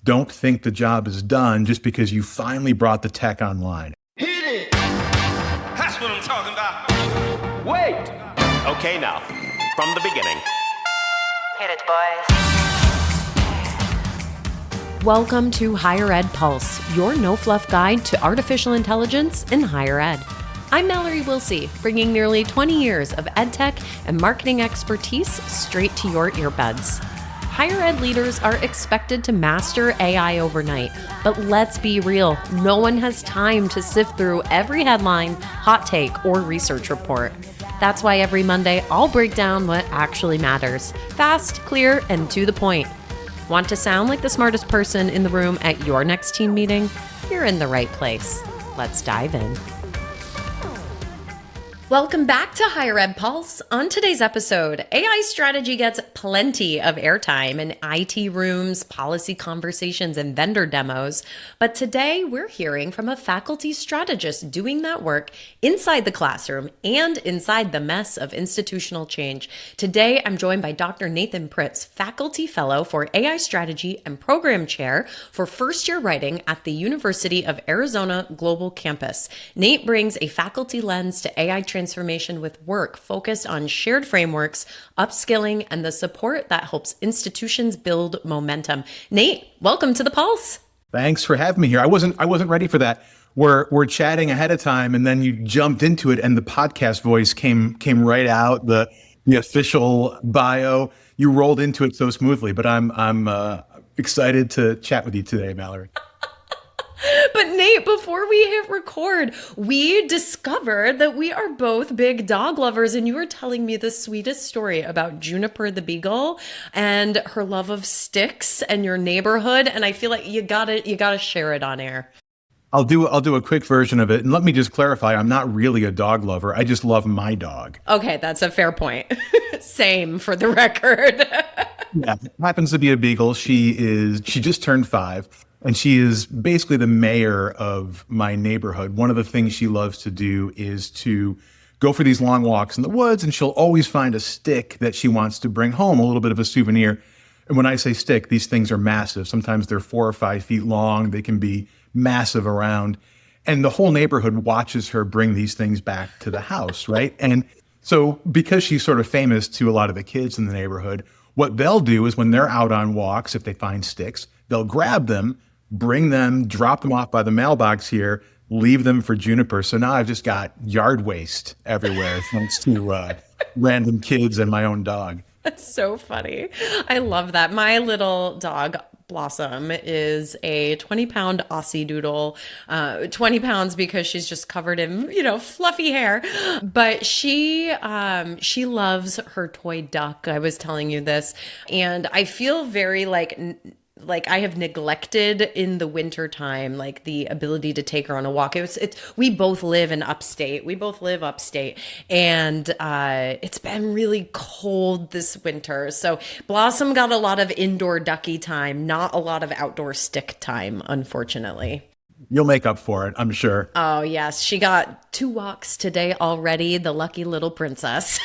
don't think the job is done just because you finally brought the tech online. Hit it! That's what I'm talking about. Wait! Okay, now, from the beginning. Hit it, boys. Welcome to Higher Ed Pulse, your no-fluff guide to artificial intelligence in higher ed. I'm Mallory Willsea, bringing nearly 20 years of edtech and marketing expertise straight to your earbuds. Higher ed leaders are expected to master AI overnight, but let's be real, no one has time to sift through every headline, hot take, or research report. That's why every Monday I'll break down what actually matters, fast, clear, and to the point. Want to sound like the smartest person in the room at your next team meeting? You're in the right place. Let's dive in. Welcome back to Higher Ed Pulse. On today's episode, AI strategy gets plenty of airtime in IT rooms, policy conversations, and vendor demos. But today we're hearing from a faculty strategist doing that work inside the classroom and inside the mess of institutional change. Today I'm joined by Dr. Nathan Pritts, faculty fellow for AI strategy and program chair for first-year writing at the University of Arizona Global Campus. Nate brings a faculty lens to AI transformation with work focused on shared frameworks, upskilling, and the support that helps institutions build momentum. Nate, welcome to the Pulse. Thanks for having me here. I wasn't ready for that. We're chatting ahead of time, and then you jumped into it, and the podcast voice came right out. The official bio. You rolled into it so smoothly. But I'm excited to chat with you today, Mallory. But Nate, before we hit record, we discovered that we are both big dog lovers, and you were telling me the sweetest story about Juniper the Beagle and her love of sticks and your neighborhood, and I feel like you gotta share it on air. I'll do a quick version of it, and let me just clarify: I'm not really a dog lover. I just love my dog. Okay, that's a fair point. Same for the record. Yeah, happens to be a beagle. She just turned 5. And she is basically the mayor of my neighborhood. One of the things she loves to do is to go for these long walks in the woods, and she'll always find a stick that she wants to bring home, a little bit of a souvenir. And when I say stick, these things are massive. Sometimes they're 4 or 5 feet long. They can be massive around. And the whole neighborhood watches her bring these things back to the house, right? And so because she's sort of famous to a lot of the kids in the neighborhood, what they'll do is when they're out on walks, if they find sticks, they'll grab them, bring them, drop them off by the mailbox here, leave them for Juniper. So now I've just got yard waste everywhere thanks to random kids and my own dog. That's so funny. I love that. My little dog, Blossom, is a 20-pound Aussie Doodle. 20 pounds because she's just covered in, fluffy hair. But she loves her toy duck. I was telling you this. And I feel very like I have neglected in the winter time, like the ability to take her on a walk. We both live in upstate. And it's been really cold this winter. So Blossom got a lot of indoor ducky time, not a lot of outdoor stick time, unfortunately. You'll make up for it, I'm sure. Oh, yes. She got 2 walks today already, the lucky little princess.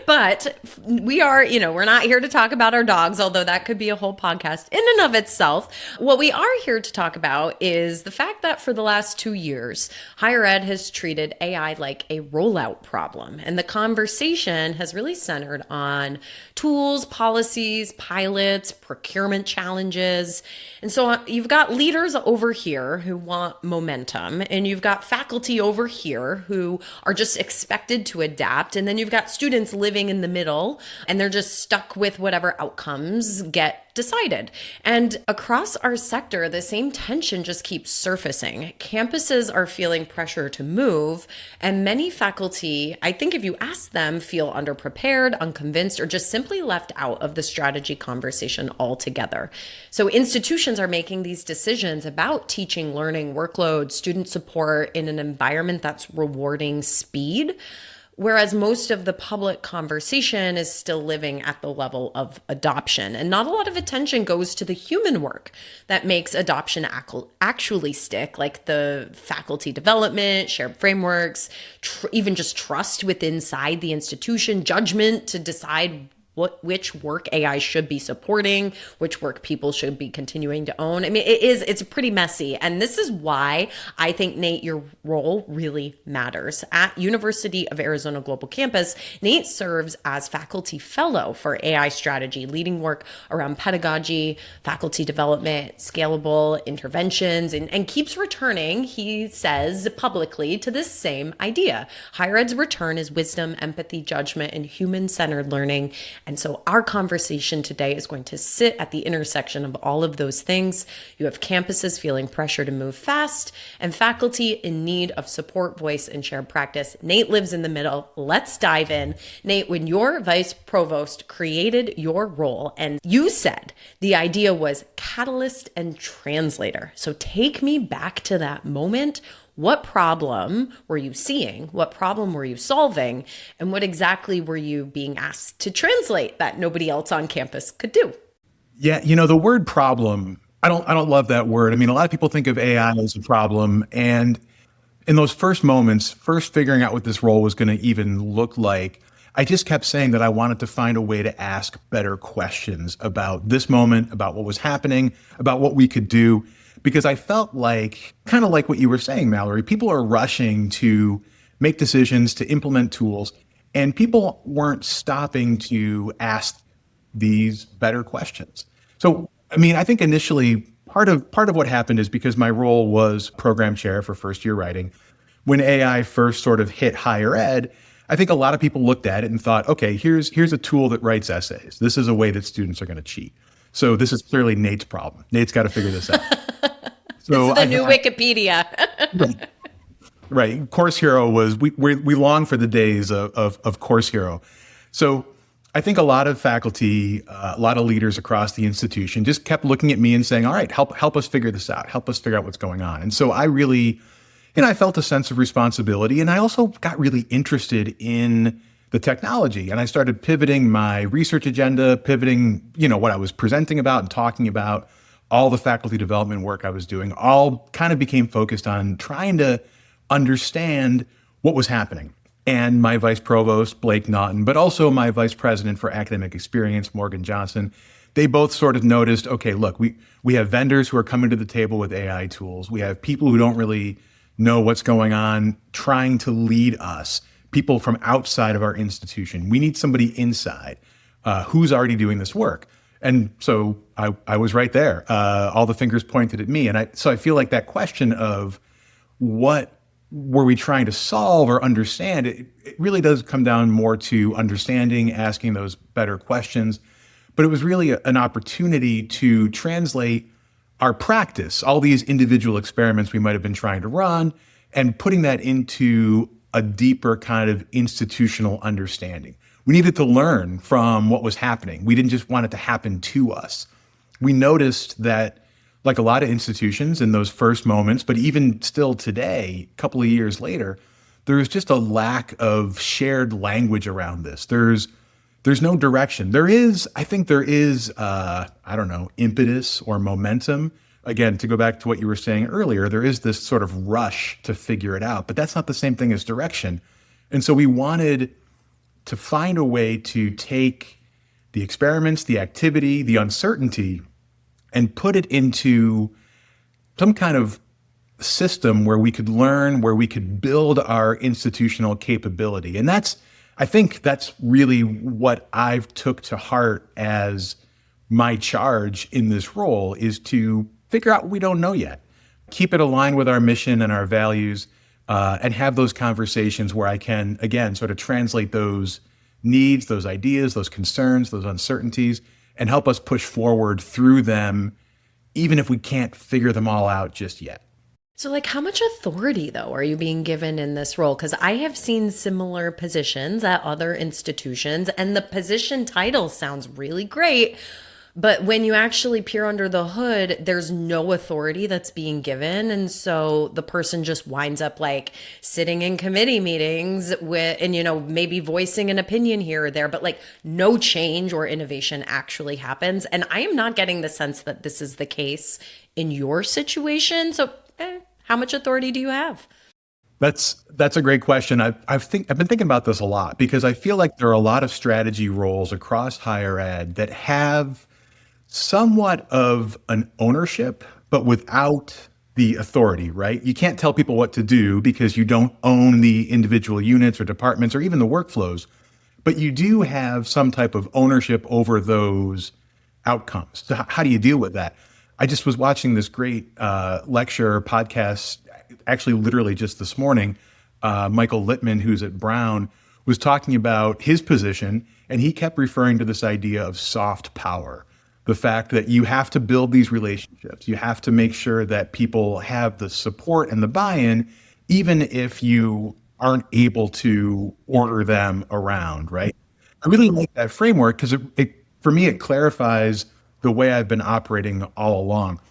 But we are, we're not here to talk about our dogs, although that could be a whole podcast in and of itself. What we are here to talk about is the fact that for the last 2 years, higher ed has treated AI like a rollout problem. And the conversation has really centered on tools, policies, pilots, procurement challenges. And so you've got leaders over here who want momentum, and you've got faculty over here who are just expected to adapt. And then you've got students living in the middle, and they're just stuck with whatever outcomes get decided. And across our sector, the same tension just keeps surfacing. Campuses are feeling pressure to move, and many faculty, I think if you ask them, feel underprepared, unconvinced, or just simply left out of the strategy conversation altogether. So institutions are making these decisions about teaching, learning, workload, student support in an environment that's rewarding speed, whereas most of the public conversation is still living at the level of adoption. And not a lot of attention goes to the human work that makes adoption actually stick, like the faculty development, shared frameworks, even just trust within inside the institution, judgment to decide which work AI should be supporting, which work people should be continuing to own. I mean, it's pretty messy. And this is why I think, Nate, your role really matters. At University of Arizona Global Campus, Nate serves as faculty fellow for AI strategy, leading work around pedagogy, faculty development, scalable interventions, and keeps returning, he says publicly, to this same idea. Higher ed's return is wisdom, empathy, judgment, and human-centered learning. And so our conversation today is going to sit at the intersection of all of those things. You have campuses feeling pressure to move fast and faculty in need of support, voice, and shared practice. Nate lives in the middle. Let's dive in. Nate, when your vice provost created your role, and you said the idea was catalyst and translator. So take me back to that moment. What problem were you seeing? What problem were you solving? And what exactly were you being asked to translate that nobody else on campus could do? Yeah, the word problem, I don't love that word. I mean, a lot of people think of AI as a problem. And in those first moments, first figuring out what this role was going to even look like, I just kept saying that I wanted to find a way to ask better questions about this moment, about what was happening, about what we could do. Because I felt like, kind of like what you were saying, Mallory, people are rushing to make decisions, to implement tools, and people weren't stopping to ask these better questions. So, I mean, I think initially part of what happened is because my role was program chair for first year writing. When AI first sort of hit higher ed, I think a lot of people looked at it and thought, okay, here's a tool that writes essays. This is a way that students are going to cheat. So this is clearly Nate's problem. Nate's got to figure this out. So this is the new Wikipedia. Right. Course Hero was, we long for the days of Course Hero. So I think a lot of faculty, a lot of leaders across the institution just kept looking at me and saying, all right, help us figure this out. Help us figure out what's going on. And so I really, I felt a sense of responsibility. And I also got really interested in the technology. And I started pivoting my research agenda, pivoting, what I was presenting about and talking about. All the faculty development work I was doing all kind of became focused on trying to understand what was happening. And my vice provost, Blake Naughton, but also my vice president for academic experience, Morgan Johnson, they both sort of noticed, okay, look, we have vendors who are coming to the table with AI tools. We have people who don't really know what's going on, trying to lead us, people from outside of our institution. We need somebody inside who's already doing this work. And so I was right there. All the fingers pointed at me. And so I feel like that question of what were we trying to solve or understand, it really does come down more to understanding, asking those better questions. But it was really an opportunity to translate our practice, all these individual experiments we might have been trying to run, and putting that into a deeper kind of institutional understanding. We needed to learn from what was happening. We didn't just want it to happen to us. We noticed that, like a lot of institutions in those first moments, but even still today, a couple of years later, there's just a lack of shared language around this. There's no direction. I think there is, impetus or momentum. Again, to go back to what you were saying earlier, there is this sort of rush to figure it out, but that's not the same thing as direction. And so we wanted to find a way to take the experiments, the activity, the uncertainty, and put it into some kind of system where we could learn, where we could build our institutional capability. And I think that's really what I've took to heart as my charge in this role, is to figure out what we don't know yet, keep it aligned with our mission and our values, and have those conversations where I can, again, sort of translate those needs, those ideas, those concerns, those uncertainties, and help us push forward through them, even if we can't figure them all out just yet. So, how much authority, though, are you being given in this role? Because I have seen similar positions at other institutions, and the position title sounds really great. But when you actually peer under the hood, there's no authority that's being given. And so the person just winds up sitting in committee meetings and maybe voicing an opinion here or there, but no change or innovation actually happens. And I am not getting the sense that this is the case in your situation. So how much authority do you have? That's a great question. I've been thinking about this a lot because I feel like there are a lot of strategy roles across higher ed that have somewhat of an ownership, but without the authority, right? You can't tell people what to do because you don't own the individual units or departments or even the workflows, but you do have some type of ownership over those outcomes. So how do you deal with that? I just was watching this great lecture podcast, actually literally just this morning. Michael Littman, who's at Brown, was talking about his position, and he kept referring to this idea of soft power. The fact that you have to build these relationships. You have to make sure that people have the support and the buy-in, even if you aren't able to order them around, right? I really like that framework because for me, it clarifies the way I've been operating all along.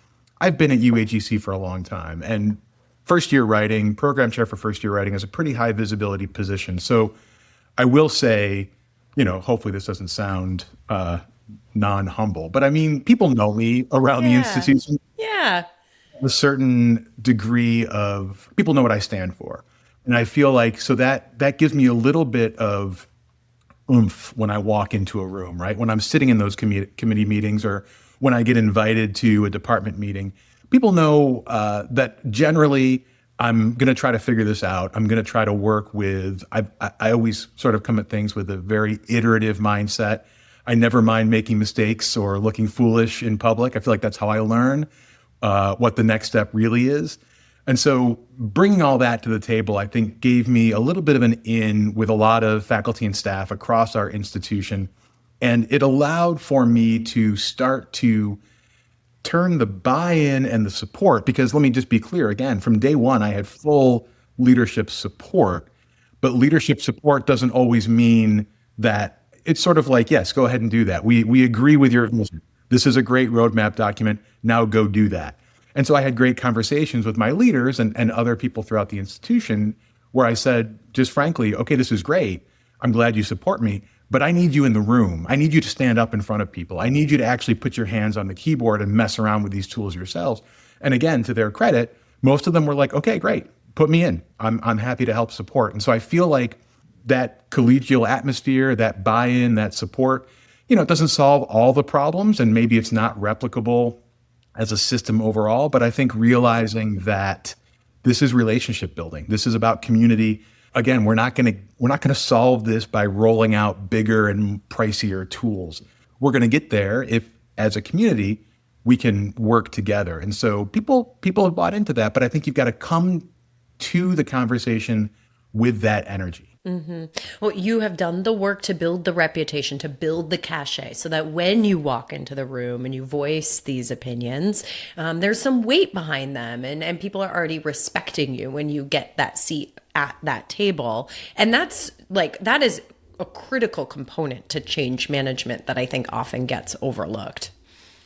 I've been at UAGC for a long time, and first year writing, program chair for first year writing is a pretty high visibility position. So I will say, hopefully this doesn't sound non-humble, but I mean, people know me around the institution. Yeah. A certain degree of people know what I stand for. And I feel like, so that gives me a little bit of oomph when I walk into a room, right? When I'm sitting in those committee meetings or when I get invited to a department meeting, people know that generally I'm going to try to figure this out. I'm going to try to work with, I always sort of come at things with a very iterative mindset. I never mind making mistakes or looking foolish in public. I feel like that's how I learn what the next step really is. And so bringing all that to the table, I think, gave me a little bit of an in with a lot of faculty and staff across our institution. And it allowed for me to start to turn the buy-in and the support, because let me just be clear again, from day one, I had full leadership support, but leadership support doesn't always mean that it's sort of like, yes, go ahead and do that. We agree with your vision. This is a great roadmap document. Now go do that. And so I had great conversations with my leaders and other people throughout the institution where I said, just frankly, okay, this is great. I'm glad you support me, but I need you in the room. I need you to stand up in front of people. I need you to actually put your hands on the keyboard and mess around with these tools yourselves. And again, to their credit, most of them were like, okay, great, put me in. I'm happy to help support. And so I feel like that collegial atmosphere, that buy-in, that support, it doesn't solve all the problems, and maybe it's not replicable as a system overall, but I think realizing that this is relationship building. This is about community. Again, we're not going to solve this by rolling out bigger and pricier tools. We're going to get there if, as a community, we can work together. And so people have bought into that, but I think you've got to come to the conversation with that energy. Mm-hmm. Well, you have done the work to build the reputation, to build the cachet, so that when you walk into the room and you voice these opinions, there's some weight behind them, and people are already respecting you when you get that seat at that table. And that is a critical component to change management that I think often gets overlooked.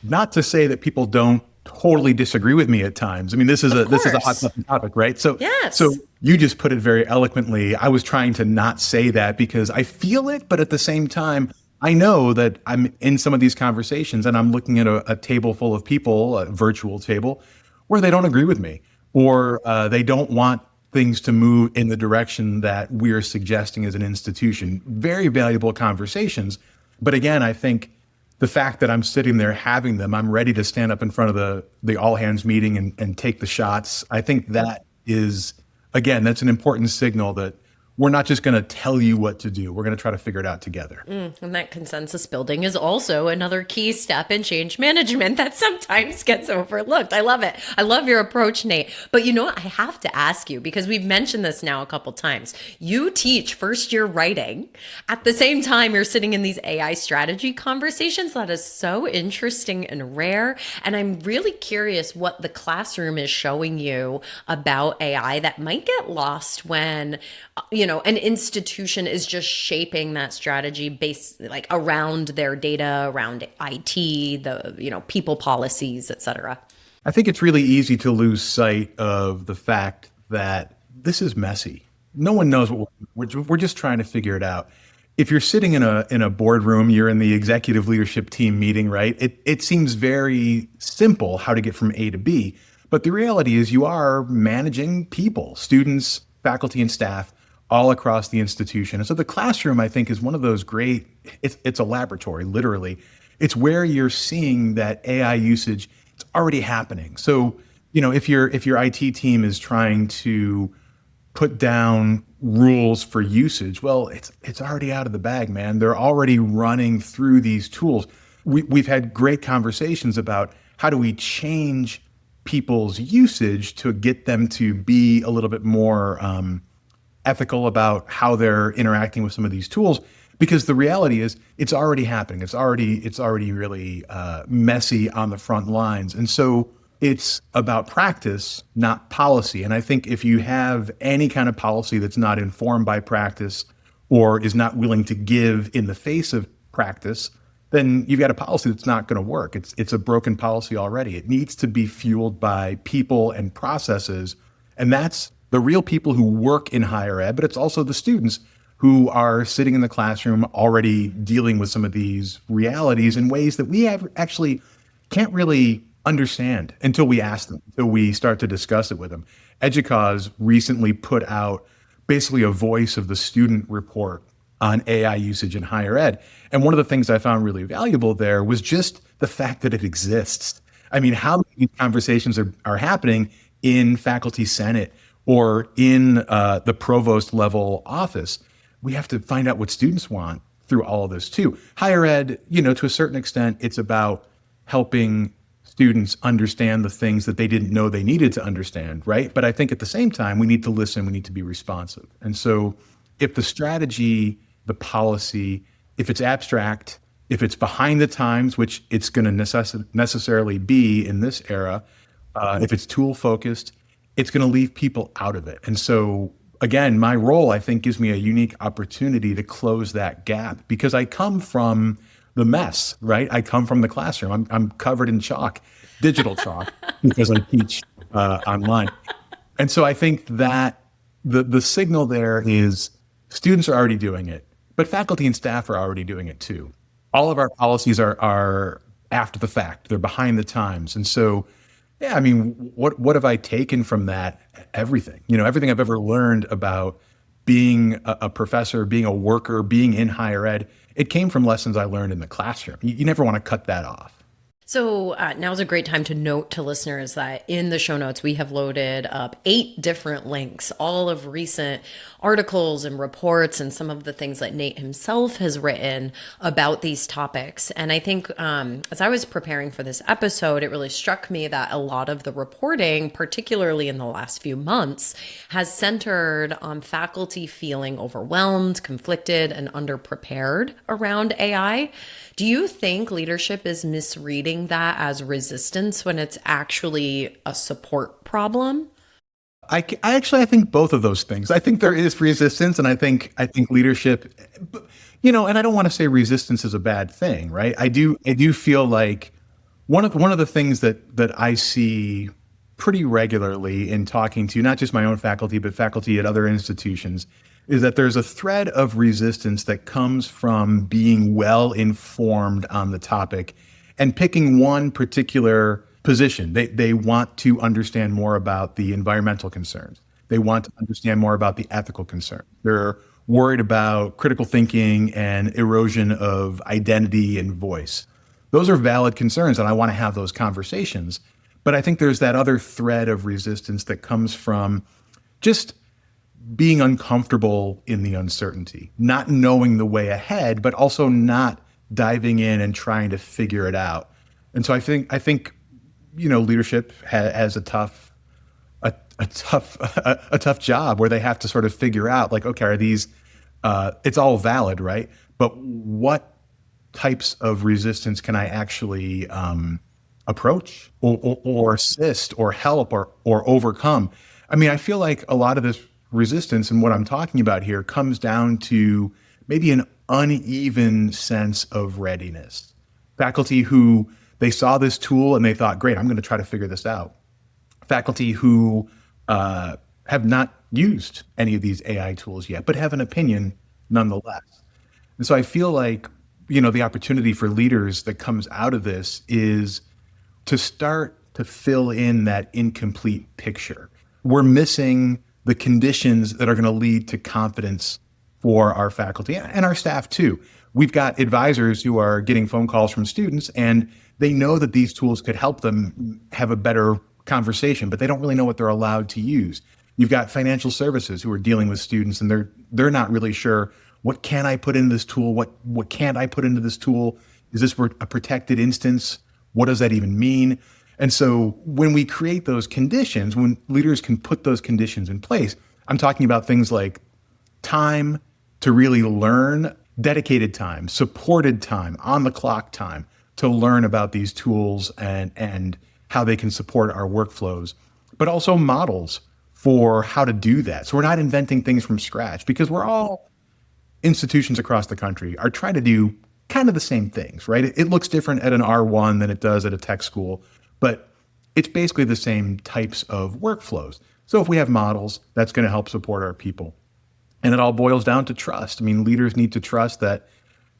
Not to say that people don't totally disagree with me at times. I mean, this is a hot button topic, right? So, yes. So you just put it very eloquently. I was trying to not say that because I feel it, but at the same time, I know that I'm in some of these conversations and I'm looking at a table full of people, a virtual table, where they don't agree with me, or they don't want things to move in the direction that we're suggesting as an institution. Very valuable conversations. But again, I think the fact that I'm sitting there having them, I'm ready to stand up in front of the all hands meeting and take the shots. I think that is, again, that's an important signal that we're not just going to tell you what to do. We're going to try to figure it out together. And that consensus building is also another key step in change management that sometimes gets overlooked. I love it. I love your approach, Nate. But you know what? I have to ask you, because we've mentioned this now a couple times. You teach first year writing. At the same time, you're sitting in these AI strategy conversations. That is so interesting and rare. And I'm really curious what the classroom is showing you about AI that might get lost when, an institution is just shaping that strategy based around their data, around IT, the, people policies, et cetera. I think it's really easy to lose sight of the fact that this is messy. No one knows what we're just trying to figure it out. If you're sitting in a boardroom, you're in the executive leadership team meeting, right? It seems very simple how to get from A to B, but the reality is you are managing people, students, faculty and staff all across the institution. And so the classroom, I think, is one of those great, it's a laboratory, literally. It's where you're seeing that AI usage, it's already happening. So, if your IT team is trying to put down rules for usage, well, it's already out of the bag, man. They're already running through these tools. We've had great conversations about how do we change people's usage to get them to be a little bit more ethical about how they're interacting with some of these tools, because the reality is it's already happening. It's already really messy on the front lines. And so it's about practice, not policy. And I think if you have any kind of policy that's not informed by practice or is not willing to give in the face of practice, then you've got a policy that's not going to work. It's a broken policy already. It needs to be fueled by people and processes. And that's the real people who work in higher ed, but it's also the students who are sitting in the classroom already dealing with some of these realities in ways that we actually can't really understand until we ask them, until we start to discuss it with them. EDUCAUSE recently put out basically a voice of the student report on AI usage in higher ed. And one of the things I found really valuable there was just the fact that it exists. I mean, how many conversations are happening in faculty senate or in the provost level office? We have to find out what students want through all of this too. Higher ed, to a certain extent, it's about helping students understand the things that they didn't know they needed to understand, right? But I think at the same time, we need to listen, we need to be responsive. And so if the strategy, the policy, if it's abstract, if it's behind the times, which it's going to necessarily be in this era, if it's tool focused, it's going to leave people out of it. And so again, my role, I think, gives me a unique opportunity to close that gap because I come from the mess, right? I come from the classroom. I'm covered in chalk, digital chalk, because I teach online. And so I think that the signal there is students are already doing it, but faculty and staff are already doing it too. All of our policies are after the fact. They're behind the times. And so, yeah, I mean, what have I taken from that? Everything. Everything I've ever learned about being a professor, being a worker, being in higher ed, it came from lessons I learned in the classroom. You never want to cut that off. So now's a great time to note to listeners that in the show notes, we have loaded up 8 different links, all of recent articles and reports and some of the things that Nate himself has written about these topics. And I think as I was preparing for this episode, it really struck me that a lot of the reporting, particularly in the last few months, has centered on faculty feeling overwhelmed, conflicted, and underprepared around AI. Do you think leadership is misreading that as resistance when it's actually a support problem? I think both of those things. I think there is resistance, and I think leadership, and I don't want to say resistance is a bad thing, right? I do feel like one of the things that I see pretty regularly in talking to not just my own faculty, but faculty at other institutions, is that there's a thread of resistance that comes from being well informed on the topic and picking one particular position. They want to understand more about the environmental concerns. They want to understand more about the ethical concerns. They're worried about critical thinking and erosion of identity and voice. Those are valid concerns, and I want to have those conversations. But I think there's that other thread of resistance that comes from just being uncomfortable in the uncertainty, not knowing the way ahead, but also not diving in and trying to figure it out. And so I think leadership has a tough job where they have to sort of figure out, like, okay, are these? It's all valid, right? But what types of resistance can I actually approach or assist or help or overcome? I mean, I feel like a lot of this resistance and what I'm talking about here comes down to maybe an uneven sense of readiness. Faculty who they saw this tool and they thought, great, I'm going to try to figure this out. Faculty who have not used any of these AI tools yet, but have an opinion nonetheless. And so I feel like, the opportunity for leaders that comes out of this is to start to fill in that incomplete picture. We're missing the conditions that are going to lead to confidence for our faculty and our staff too. We've got advisors who are getting phone calls from students, and they know that these tools could help them have a better conversation, but they don't really know what they're allowed to use. You've got financial services who are dealing with students, and they're not really sure, what can I put in this tool? What can't I put into this tool? Is this a protected instance? What does that even mean? And so when we create those conditions, when leaders can put those conditions in place, I'm talking about things like time to really learn, dedicated time, supported time, on the clock time to learn about these tools and how they can support our workflows, but also models for how to do that. So we're not inventing things from scratch, because we're all institutions across the country are trying to do kind of the same things, right? It looks different at an R1 than it does at a tech school, but it's basically the same types of workflows. So if we have models, that's going to help support our people. And it all boils down to trust. I mean, leaders need to trust that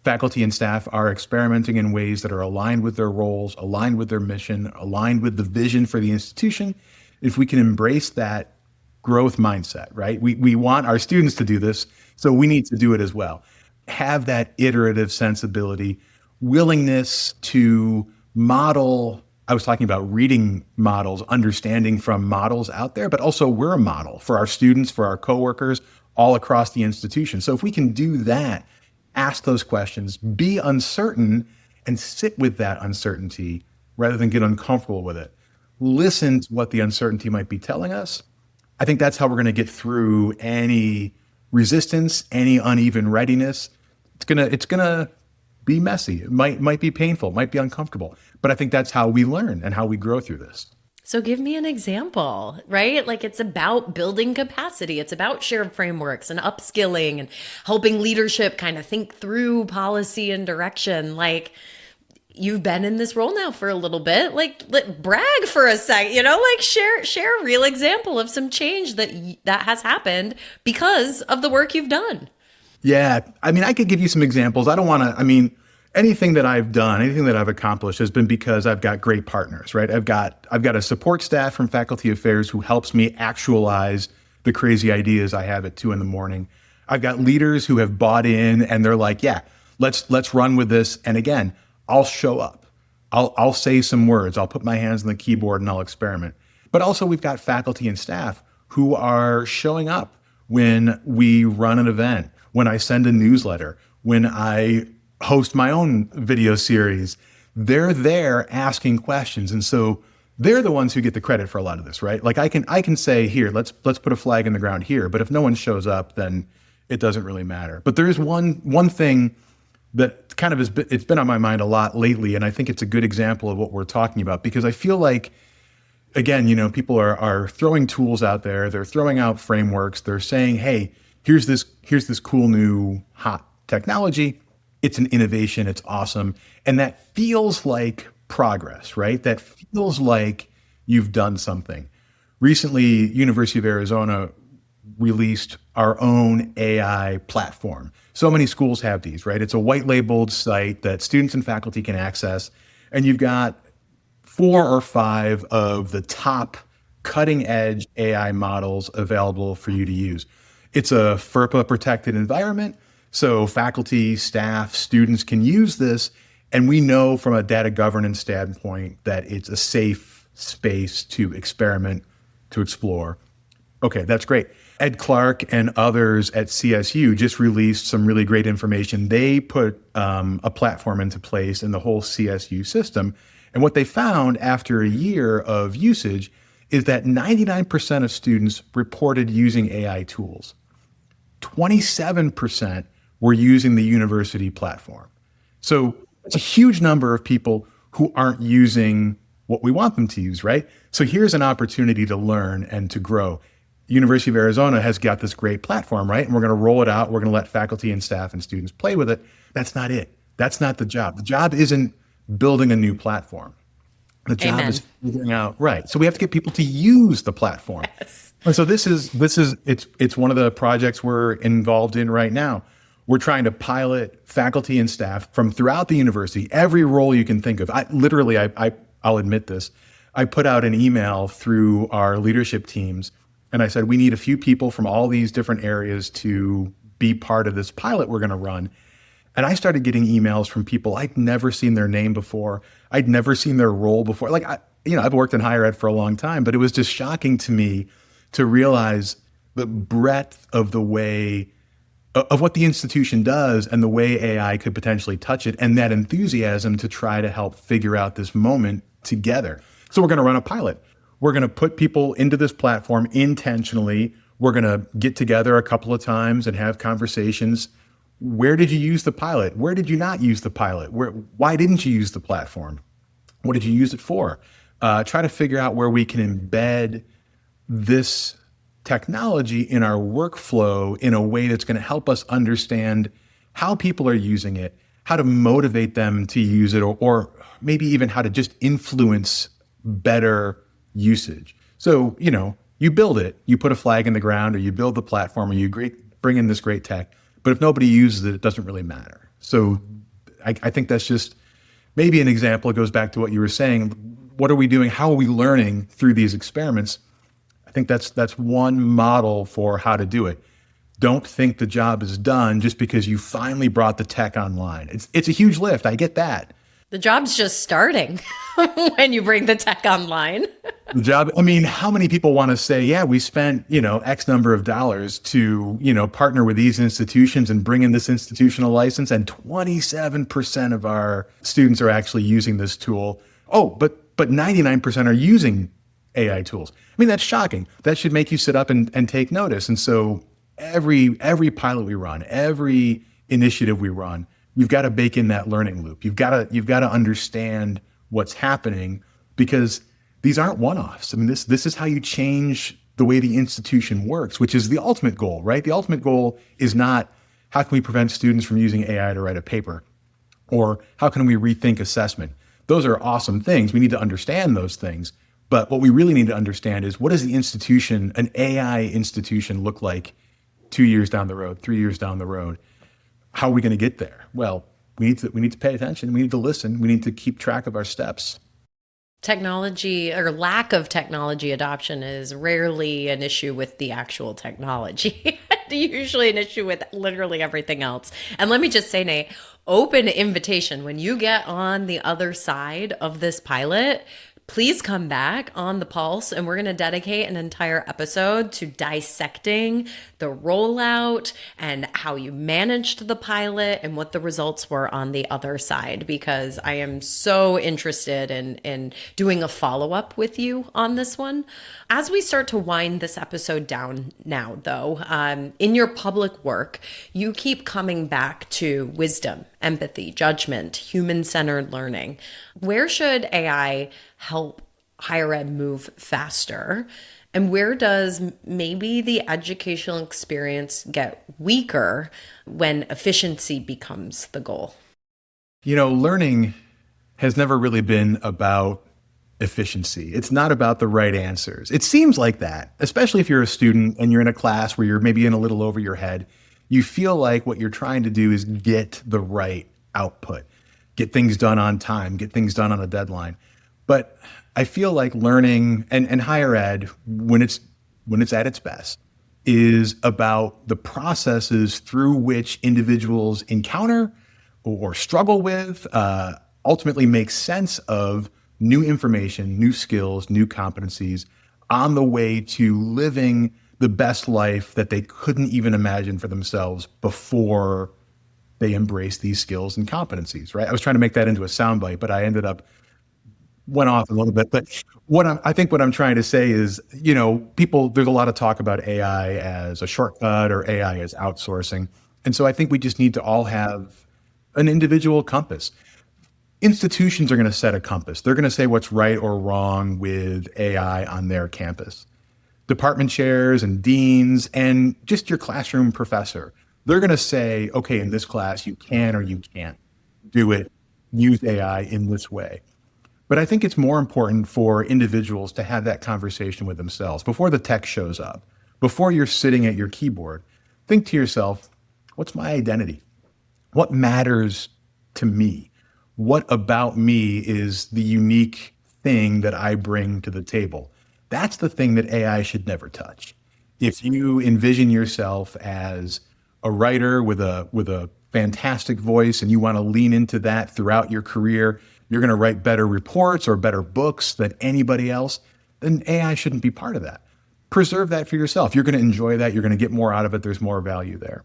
faculty and staff are experimenting in ways that are aligned with their roles, aligned with their mission, aligned with the vision for the institution. If we can embrace that growth mindset, right? We want our students to do this, so we need to do it as well. Have that iterative sensibility, willingness to model. I was talking about reading models, understanding from models out there, but also we're a model for our students, for our coworkers, all across the institution. So if we can do that, ask those questions, be uncertain, and sit with that uncertainty rather than get uncomfortable with it. Listen to what the uncertainty might be telling us. I think that's how we're going to get through any resistance, any uneven readiness. It's gonna be messy. It might be painful, might be uncomfortable, but I think that's how we learn and how we grow through this. So give me an example, right? Like, it's about building capacity. It's about shared frameworks and upskilling and helping leadership kind of think through policy and direction. Like, you've been in this role now for a little bit, like brag for a sec, like share a real example of some change that has happened because of the work you've done. Yeah. I mean, I could give you some examples. Anything that I've done, anything that I've accomplished has been because I've got great partners, right? I've got a support staff from Faculty Affairs who helps me actualize the crazy ideas I have at 2 a.m. I've got leaders who have bought in and they're like, yeah, let's run with this. And again, I'll show up. I'll say some words. I'll put my hands on the keyboard and I'll experiment. But also we've got faculty and staff who are showing up when we run an event, when I send a newsletter, when I host my own video series. They're there asking questions. And so they're the ones who get the credit for a lot of this, right? Like I can say, here, let's put a flag in the ground here. But if no one shows up, then it doesn't really matter. But there is one thing that kind of it's been on my mind a lot lately. And I think it's a good example of what we're talking about, because I feel like, again, people are throwing tools out there. They're throwing out frameworks. They're saying, hey, here's this cool new hot technology. It's an innovation. It's awesome. And that feels like progress, right? That feels like you've done something. Recently, University of Arizona released our own AI platform. So many schools have these, right? It's a white labeled site that students and faculty can access. And you've got 4 or 5 of the top cutting edge AI models available for you to use. It's a FERPA protected environment. So faculty, staff, students can use this. And we know from a data governance standpoint that it's a safe space to experiment, to explore. Okay, that's great. Ed Clark and others at CSU just released some really great information. They put a platform into place in the whole CSU system. And what they found after a year of usage is that 99% of students reported using AI tools. 27% were using the university platform. So it's a huge number of people who aren't using what we want them to use, right? So here's an opportunity to learn and to grow. University of Arizona has got this great platform, right? And we're going to roll it out. We're going to let faculty and staff and students play with it. That's not it. That's not the job. The job isn't building a new platform. The job is figuring out, right. So we have to get people to use the platform. Yes. And so it's one of the projects we're involved in right now. We're trying to pilot faculty and staff from throughout the university, every role you can think of. I'll admit this. I put out an email through our leadership teams, And I said, we need a few people from all these different areas to be part of this pilot we're going to run. And I started getting emails from people I'd never seen their name before. I'd never seen their role before. Like, I've worked in higher ed for a long time, but it was just shocking to me to realize the breadth of the way of what the institution does and the way AI could potentially touch it, and that enthusiasm to try to help figure out this moment together. So we're going to run a pilot. We're going to put people into this platform intentionally. We're going to get together a couple of times and have conversations. Where did you use the pilot? Where did you not use the pilot? Why didn't you use the platform? What did you use it for? Try to figure out where we can embed this technology in our workflow in a way that's going to help us understand how people are using it, how to motivate them to use it, or maybe even how to just influence better usage. So, you build it, you put a flag in the ground, or you build the platform, or you bring in this great tech. But if nobody uses it, it doesn't really matter. So I think that's just maybe an example. It goes back to what you were saying. What are we doing? How are we learning through these experiments? I think that's one model for how to do it. Don't think the job is done just because you finally brought the tech online. It's a huge lift. I get that. The job's just starting when you bring the tech online. The job, how many people want to say, yeah, we spent, X number of dollars to, partner with these institutions and bring in this institutional license, and 27% of our students are actually using this tool. Oh, but 99% are using AI tools. That's shocking. That should make you sit up and take notice. And so every pilot we run, every initiative we run, you've got to bake in that learning loop. You've got to understand what's happening, because these aren't one-offs. This is how you change the way the institution works, which is the ultimate goal, right? The ultimate goal is not how can we prevent students from using AI to write a paper, or how can we rethink assessment. Those are awesome things. We need to understand those things. But what we really need to understand is, what does the institution, an AI institution, look like 2 years down the road, 3 years down the road? How are we going to get there? Well, we need to pay attention. We need to listen. We need to keep track of our steps. Technology, or lack of technology adoption, is rarely an issue with the actual technology. Usually an issue with literally everything else. And let me just say, Nate, open invitation. When you get on the other side of this pilot, please come back on The Pulse, and we're going to dedicate an entire episode to dissecting the rollout and how you managed the pilot and what the results were on the other side, because I am so interested in doing a follow-up with you on this one. As we start to wind this episode down now, though, in your public work, you keep coming back to wisdom, empathy, judgment, human-centered learning. Where should AI help higher ed move faster? And where does maybe the educational experience get weaker when efficiency becomes the goal? Learning has never really been about efficiency. It's not about the right answers. It seems like that, especially if you're a student and you're in a class where you're maybe in a little over your head. You feel like what you're trying to do is get the right output, get things done on time, get things done on a deadline. But I feel like learning and higher ed, when it's at its best, is about the processes through which individuals encounter or struggle with, ultimately make sense of new information, new skills, new competencies on the way to living the best life that they couldn't even imagine for themselves before they embrace these skills and competencies, right? I was trying to make that into a soundbite, but I went off a little bit. But I think what I'm trying to say is, there's a lot of talk about AI as a shortcut or AI as outsourcing. And so I think we just need to all have an individual compass. Institutions are going to set a compass. They're going to say what's right or wrong with AI on their campus. Department chairs and deans and just your classroom professor, they're going to say, okay, in this class, you can or you can't do it, use AI in this way. But I think it's more important for individuals to have that conversation with themselves before the tech shows up, before you're sitting at your keyboard. Think to yourself, what's my identity? What matters to me? What about me is the unique thing that I bring to the table? That's the thing that AI should never touch. If you envision yourself as a writer with a fantastic voice and you want to lean into that throughout your career, you're going to write better reports or better books than anybody else, then AI shouldn't be part of that. Preserve that for yourself. You're going to enjoy that. You're going to get more out of it. There's more value there.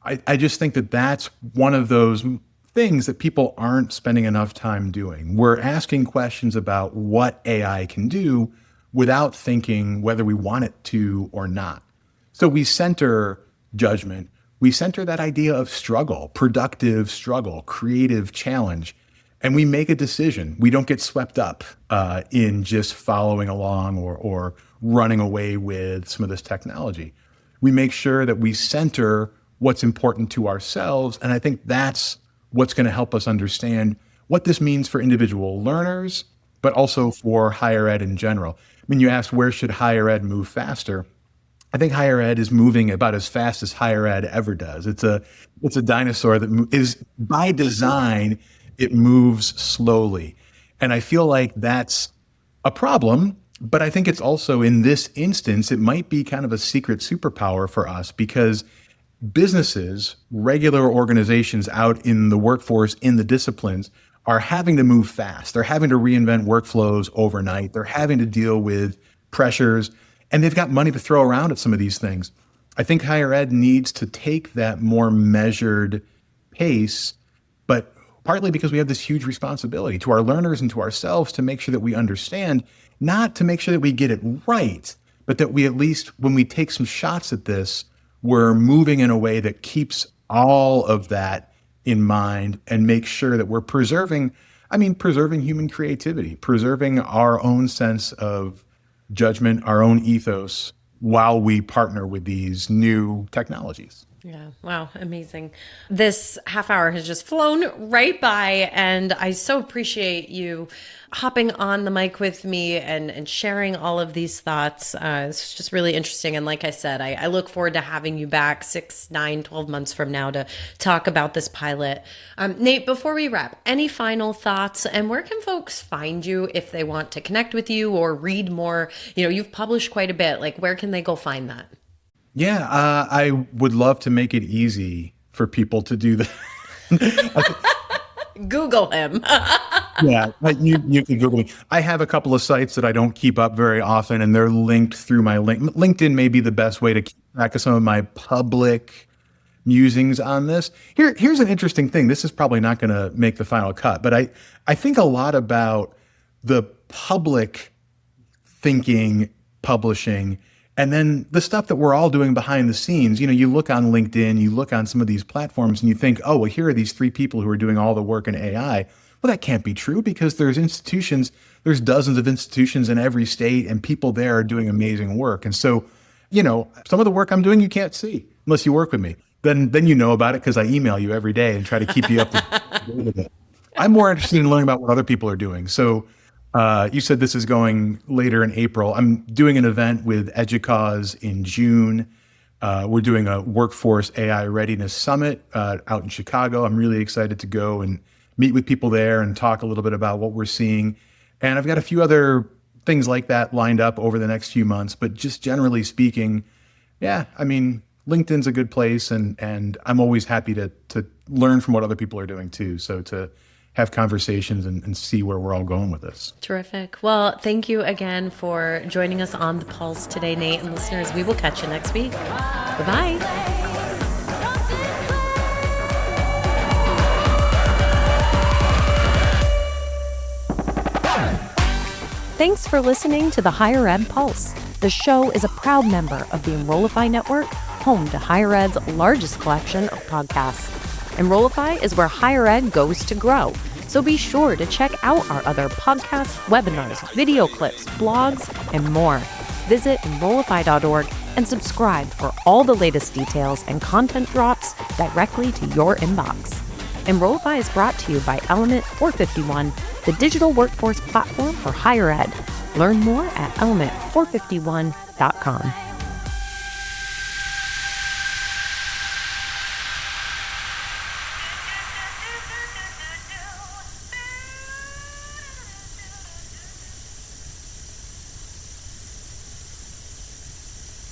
I just think that that's one of those things that people aren't spending enough time doing. We're asking questions about what AI can do without thinking whether we want it to or not. So we center judgment. We center that idea of struggle, productive struggle, creative challenge, and we make a decision. We don't get swept up in just following along or running away with some of this technology. We make sure that we center what's important to ourselves. And I think that's what's going to help us understand what this means for individual learners, but also for higher ed in general. I mean, you asked, where should higher ed move faster? I think higher ed is moving about as fast as higher ed ever does. It's a dinosaur that is, by design, it moves slowly. And I feel like that's a problem, but I think it's also, in this instance, it might be kind of a secret superpower for us, because businesses, regular organizations out in the workforce, in the disciplines, are having to move fast. They're having to reinvent workflows overnight. They're having to deal with pressures, and they've got money to throw around at some of these things. I think higher ed needs to take that more measured pace, but partly because we have this huge responsibility to our learners and to ourselves to make sure that we understand, not to make sure that we get it right, but that we, at least when we take some shots at this, we're moving in a way that keeps all of that in mind and make sure that we're preserving human creativity, preserving our own sense of judgment, our own ethos, while we partner with these new technologies. Yeah. Wow. Amazing. This half hour has just flown right by, and I so appreciate you hopping on the mic with me and sharing all of these thoughts. It's just really interesting. And like I said, I look forward to having you back 6, 9, 12 months from now to talk about this pilot. Nate, before we wrap, any final thoughts, and where can folks find you if they want to connect with you or read more? You know, you've published quite a bit. Like, where can they go find that? Yeah, I would love to make it easy for people to do that. Google him. Yeah, you can Google me. I have a couple of sites that I don't keep up very often, and they're linked through my link. LinkedIn may be the best way to keep track of some of my public musings on this. Here's an interesting thing. This is probably not going to make the final cut, but I think a lot about the public thinking, publishing, and then the stuff that we're all doing behind the scenes. You know, you look on LinkedIn, you look on some of these platforms, and you think, oh, well, here are these 3 people who are doing all the work in AI. Well, that can't be true, because there's dozens of institutions in every state, and people there are doing amazing work. And so, you know, some of the work I'm doing, you can't see unless you work with me. Then you know about it, because I email you every day and try to keep you up to date with it. I'm more interested in learning about what other people are doing. So you said this is going later in April. I'm doing an event with EDUCAUSE in June. We're doing a workforce AI readiness summit out in Chicago. I'm really excited to go and meet with people there and talk a little bit about what we're seeing. And I've got a few other things like that lined up over the next few months. But just generally speaking, yeah, I mean, LinkedIn's a good place, and I'm always happy to learn from what other people are doing too. So to have conversations and see where we're all going with this. Terrific. Well, thank you again for joining us on The Pulse today, Nate. And listeners, we will catch you next week. Bye-bye. Thanks for listening to the Higher Ed Pulse. The show is a proud member of the Enrollify Network, home to Higher Ed's largest collection of podcasts. Enrollify is where higher ed goes to grow, so be sure to check out our other podcasts, webinars, video clips, blogs, and more. Visit enrollify.org and subscribe for all the latest details and content drops directly to your inbox. Enrollify is brought to you by Element 451, the digital workforce platform for higher ed. Learn more at element451.com.